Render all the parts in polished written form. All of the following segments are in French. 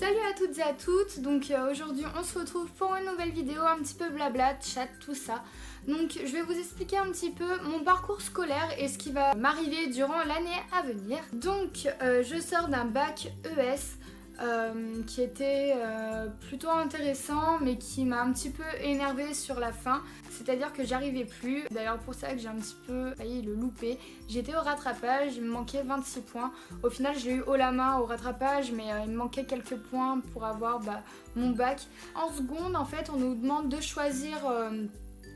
Salut à toutes et à toutes, donc aujourd'hui on se retrouve pour une nouvelle vidéo, un petit peu blabla, chat, tout ça. Donc je vais vous expliquer un petit peu mon parcours scolaire et ce qui va m'arriver durant l'année à venir. Donc je sors d'un bac ES qui était plutôt intéressant mais qui m'a un petit peu énervée sur la fin. C'est-à-dire que j'arrivais plus, d'ailleurs pour ça que j'ai un petit peu failli le louper. J'étais au rattrapage, il me manquait 26 points. Au final je l'ai eu haut la main au rattrapage mais il me manquait quelques points pour avoir mon bac. En seconde en fait on nous demande de choisir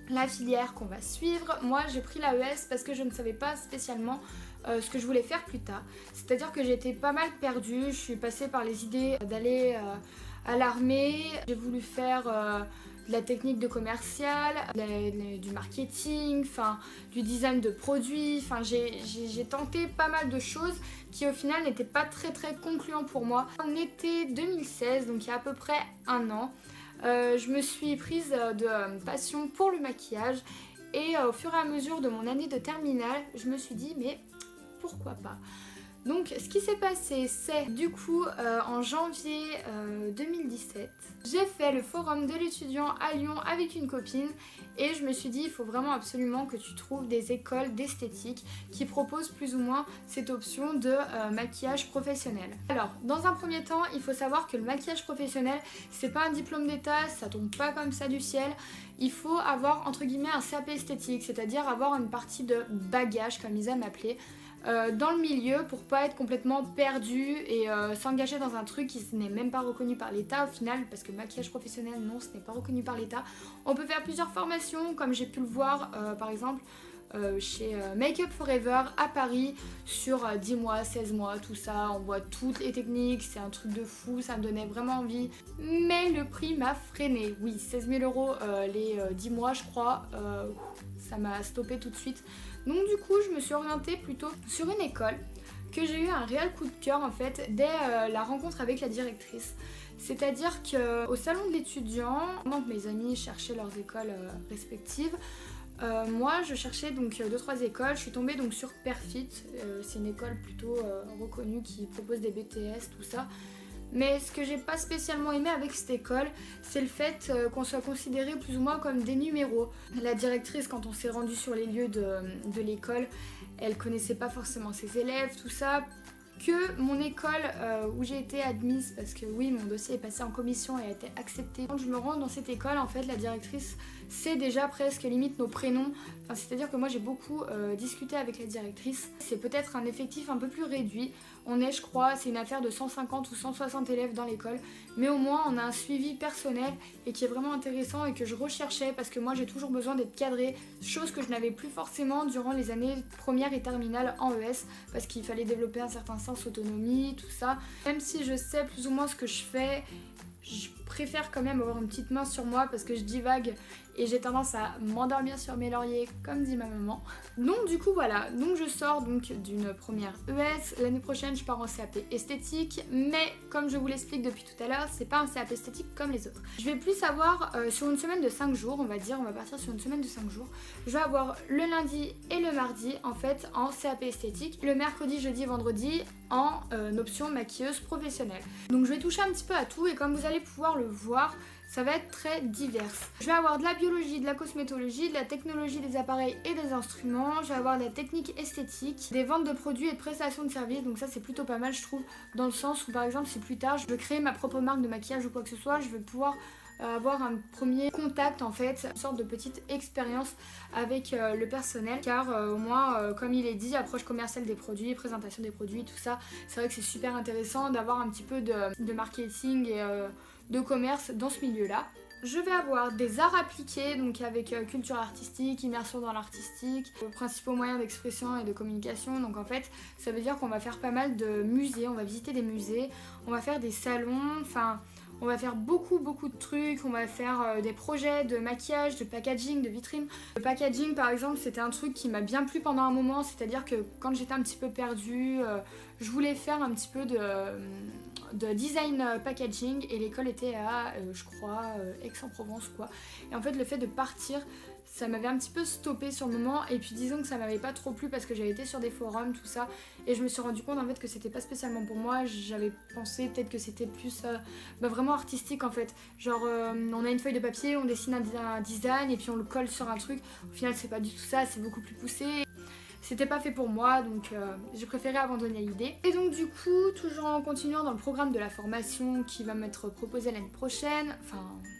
la filière qu'on va suivre. Moi j'ai pris l'AES parce que je ne savais pas spécialement ce que je voulais faire plus tard. C'est-à-dire que j'étais pas mal perdue, je suis passée par les idées d'aller à l'armée. J'ai voulu faire de la technique de commercial, du marketing, du design de produits. J'ai tenté pas mal de choses qui au final n'étaient pas très concluants pour moi. En été 2016, donc il y a à peu près un an, je me suis prise de passion pour le maquillage et au fur et à mesure de mon année de terminale, je me suis dit mais pourquoi pas. Donc ce qui s'est passé c'est du coup en janvier 2017 j'ai fait le forum de l'étudiant à Lyon avec une copine et je me suis dit il faut vraiment absolument que tu trouves des écoles d'esthétique qui proposent plus ou moins cette option de maquillage professionnel. Alors dans un premier temps il faut savoir que le maquillage professionnel c'est pas un diplôme d'état, ça tombe pas comme ça du ciel. Il faut avoir entre guillemets un CAP esthétique, c'est-à-dire avoir une partie de bagage comme ils aiment appeler dans le milieu pour pas être complètement perdu et s'engager dans un truc qui n'est même pas reconnu par l'État au final, parce que maquillage professionnel non ce n'est pas reconnu par l'État. On peut faire plusieurs formations comme j'ai pu le voir par exemple chez Make Up Forever à Paris sur 10 mois, 16 mois, tout ça, on voit toutes les techniques, c'est un truc de fou, ça me donnait vraiment envie, mais le prix m'a freiné. Oui, 16 000 € les 10 mois je crois, ça m'a stoppé tout de suite. Donc du coup je me suis orientée plutôt sur une école que j'ai eu un réel coup de cœur en fait dès la rencontre avec la directrice. C'est-à-dire qu'au salon de l'étudiant, pendant que mes amis cherchaient leurs écoles respectives, moi je cherchais donc 2-3 écoles, je suis tombée donc sur Perfit, c'est une école plutôt reconnue qui propose des BTS, tout ça. Mais ce que j'ai pas spécialement aimé avec cette école, c'est le fait qu'on soit considéré plus ou moins comme des numéros. La directrice, quand on s'est rendu sur les lieux de l'école, elle connaissait pas forcément ses élèves, tout ça. Que mon école où j'ai été admise, parce que oui mon dossier est passé en commission et a été accepté. Quand je me rends dans cette école en fait la directrice sait déjà presque limite nos prénoms, c'est à dire que moi j'ai beaucoup discuté avec la directrice. C'est peut-être un effectif un peu plus réduit, on est je crois, c'est une affaire de 150 ou 160 élèves dans l'école, mais au moins on a un suivi personnel et qui est vraiment intéressant et que je recherchais parce que moi j'ai toujours besoin d'être cadrée, chose que je n'avais plus forcément durant les années première et terminale en ES parce qu'il fallait développer un certain sens autonomie, tout ça. Même si je sais plus ou moins ce que je fais, je préfère quand même avoir une petite main sur moi parce que je divague et j'ai tendance à m'endormir sur mes lauriers comme dit ma maman. Donc du coup voilà, donc je sors donc d'une première ES, l'année prochaine je pars en CAP esthétique, mais comme je vous l'explique depuis tout à l'heure, c'est pas un CAP esthétique comme les autres. Je vais plus avoir sur une semaine de 5 jours, on va dire, on va partir sur une semaine de 5 jours. Je vais avoir le lundi et le mardi en fait en CAP esthétique, le mercredi, jeudi, vendredi en option maquilleuse professionnelle. Donc je vais toucher un petit peu à tout et comme vous allez pouvoir le voir, ça va être très divers. Je vais avoir de la biologie, de la cosmétologie, de la technologie des appareils et des instruments. Je vais avoir de la technique esthétique, des ventes de produits et de prestations de services. Donc ça c'est plutôt pas mal je trouve, dans le sens où par exemple si plus tard je veux créer ma propre marque de maquillage ou quoi que ce soit, je vais pouvoir avoir un premier contact en fait, une sorte de petite expérience avec le personnel, car au moins comme il est dit, approche commerciale des produits, présentation des produits, tout ça, c'est vrai que c'est super intéressant d'avoir un petit peu de marketing et de commerce dans ce milieu là. Je vais avoir des arts appliqués, donc avec culture artistique, immersion dans l'artistique, principaux moyens d'expression et de communication. Donc en fait, ça veut dire qu'on va faire pas mal de musées, on va visiter des musées, on va faire des salons, on va faire beaucoup de trucs, on va faire des projets de maquillage, de packaging, de vitrine. Le packaging par exemple c'était un truc qui m'a bien plu pendant un moment, c'est-à-dire que quand j'étais un petit peu perdue, je voulais faire un petit peu de design packaging et l'école était à je crois Aix-en-Provence quoi. Et en fait le fait de partir ça m'avait un petit peu stoppé sur le moment et puis disons que ça m'avait pas trop plu parce que j'avais été sur des forums tout ça et je me suis rendu compte en fait que c'était pas spécialement pour moi. J'avais pensé peut-être que c'était plus vraiment artistique en fait, genre on a une feuille de papier, on dessine un design et puis on le colle sur un truc. Au final c'est pas du tout ça, c'est beaucoup plus poussé. C'était pas fait pour moi, donc j'ai préféré abandonner l'idée. Et donc du coup, toujours en continuant dans le programme de la formation qui va m'être proposé l'année prochaine,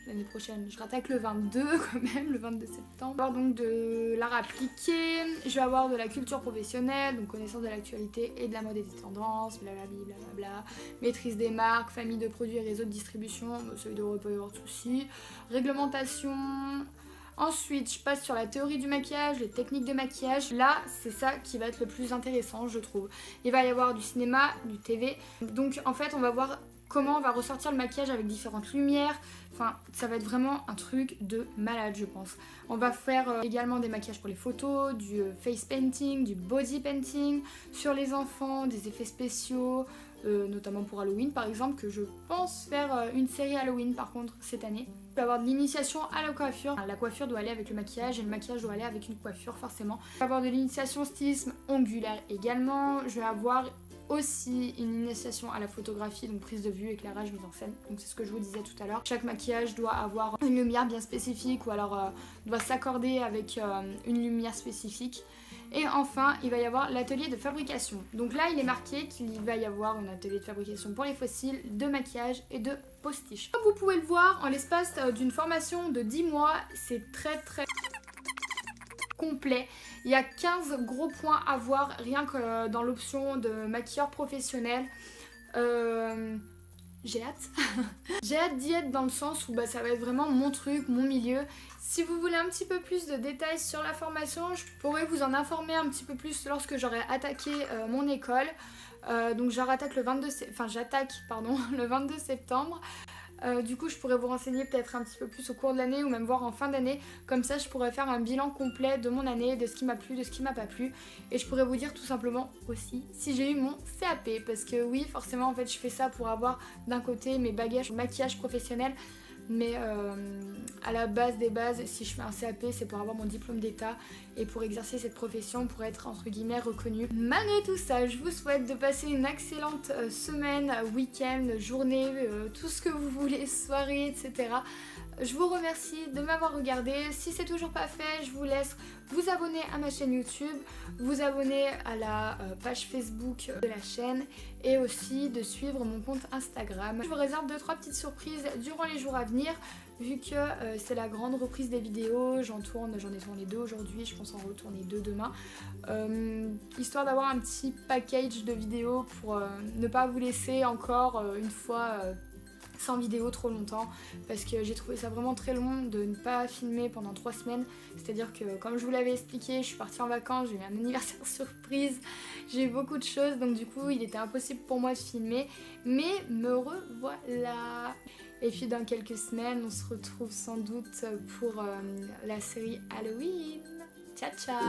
je rattaque le 22 quand même, le 22 septembre. Je vais avoir donc de l'art appliqué, je vais avoir de la culture professionnelle, donc connaissance de l'actualité et de la mode et des tendances, blablabla, maîtrise des marques, famille de produits et réseau de distribution, celui de pas y avoir de soucis, réglementation. Ensuite, je passe sur la théorie du maquillage, les techniques de maquillage. Là, c'est ça qui va être le plus intéressant, je trouve. Il va y avoir du cinéma, du TV. Donc, en fait, on va voir comment on va ressortir le maquillage avec différentes lumières. Enfin, ça va être vraiment un truc de malade, je pense. On va faire également des maquillages pour les photos, du face painting, du body painting, sur les enfants, des effets spéciaux, notamment pour Halloween par exemple, que je pense faire une série Halloween par contre cette année. Il va y avoir de l'initiation à la coiffure. La coiffure doit aller avec le maquillage et le maquillage doit aller avec une coiffure forcément. Il va y avoir de l'initiation stylisme ongulaire également. Je vais avoir aussi une initiation à la photographie, donc prise de vue, éclairage, mise en scène. Donc c'est ce que je vous disais tout à l'heure. Chaque maquillage doit avoir une lumière bien spécifique ou alors doit s'accorder avec une lumière spécifique. Et enfin, il va y avoir l'atelier de fabrication. Donc là, il est marqué qu'il va y avoir un atelier de fabrication pour les fossiles, de maquillage et de postiche. Comme vous pouvez le voir, en l'espace d'une formation de 10 mois, c'est très complet. Il y a 15 gros points à voir rien que dans l'option de maquilleur professionnel. J'ai hâte. J'ai hâte d'y être dans le sens où ça va être vraiment mon truc, mon milieu. Si vous voulez un petit peu plus de détails sur la formation, je pourrais vous en informer un petit peu plus lorsque j'aurai attaqué mon école. Donc j'attaque le 22 septembre. Du coup je pourrais vous renseigner peut-être un petit peu plus au cours de l'année ou même voir en fin d'année. Comme ça je pourrais faire un bilan complet de mon année, de ce qui m'a plu, de ce qui m'a pas plu. Et je pourrais vous dire tout simplement aussi si j'ai eu mon CAP. Parce que oui forcément en fait je fais ça pour avoir d'un côté mes bagages maquillage professionnel. Mais à la base des bases, si je fais un CAP, c'est pour avoir mon diplôme d'état et pour exercer cette profession, pour être entre guillemets reconnue. Malgré tout ça, je vous souhaite de passer une excellente semaine, week-end, journée, tout ce que vous voulez, soirée, etc. Je vous remercie de m'avoir regardé. Si c'est toujours pas fait, je vous laisse vous abonner à ma chaîne YouTube, vous abonner à la page Facebook de la chaîne et aussi de suivre mon compte Instagram. Je vous réserve 2-3 petites surprises durant les jours à venir vu que c'est la grande reprise des vidéos. J'en ai tourné 2 aujourd'hui, je pense en retourner 2 demain. Histoire d'avoir un petit package de vidéos pour ne pas vous laisser encore une fois sans vidéo trop longtemps parce que j'ai trouvé ça vraiment très long de ne pas filmer pendant 3 semaines. C'est à dire que comme je vous l'avais expliqué, je suis partie en vacances, j'ai eu un anniversaire surprise, j'ai eu beaucoup de choses donc du coup il était impossible pour moi de filmer, mais me revoilà. Et puis dans quelques semaines on se retrouve sans doute pour la série Halloween. Ciao ciao.